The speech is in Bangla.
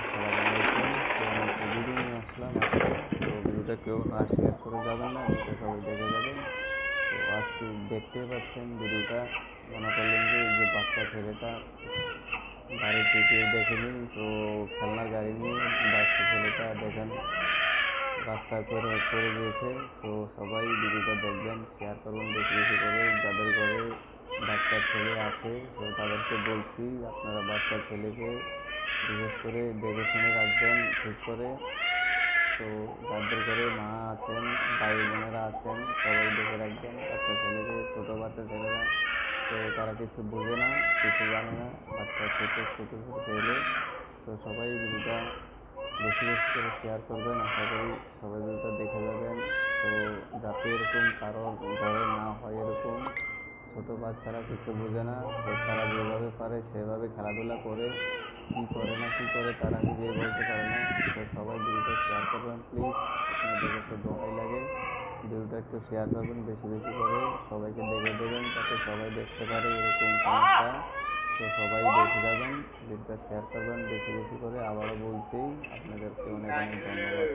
আসসালামু আলাইকুম। আমি একটা ভিডিও নিয়ে আসলাম আজকে। ভিডিওটা কেউ না শেয়ার করে যাবেন না, ভিডিওটা সবাই দেখে যাবেন। আজকে দেখতেই পাচ্ছেন ভিডিওটা, মনে করলেন যে এই যে বাচ্চা ছেলেটা গাড়িতে কেউ দেখেনি, খেলনার গাড়ি নিয়ে বাচ্চা ছেলেটা দেখেন রাস্তায় পড়ে গিয়েছে। সবাই ভিডিওটা দেখবেন, শেয়ার করবেন বেশি বেশি করে। যাদের ঘরে বাচ্চা ছেলে আছে তাদেরকে বলছি, আপনারা বাচ্চা ছেলেকে বিশেষ করে দেখে শুনে রাখবেন ঠিক করে। যাদের ঘরে মা আছেন, ভাই বোনেরা আছেন, সবাই দেখে রাখবেন বাচ্চা ছেলেকে। ছোটো বাচ্চা ছেলেরা তারা কিছু বোঝে না, কিছু জানে না, বাচ্চা ছোটো ছোটো ছোটো ছেলে। সবাই ভিডিওটা বেশি বেশি করে শেয়ার করবেন। আশা করি সবাই ভিডিওটা দেখে যাবেন। যাতে এরকম কারোর ঘরে না হয় এরকম। ছোটো বাচ্চারা কিছু বোঝে না, তারা যেভাবে পারে সেভাবে খেলাধুলা করে, কি করে না কি করে তারা নিজেই বলতে পারে না। সবাই ভিডিওটা শেয়ার করবেন প্লিজ, আপনাদের কাছে দোহাই লাগে। ভিডিওটা একটু শেয়ার করবেন বেশি বেশি করে, সবাইকে দেখে দেবেন যাতে সবাই দেখতে পারে এরকম সমস্যা। সবাই দেখে যাবেন, ভিডিওটা শেয়ার করবেন বেশি বেশি করে। আবারও বলছি, আপনাদেরকে অনেক অনেক ধন্যবাদ।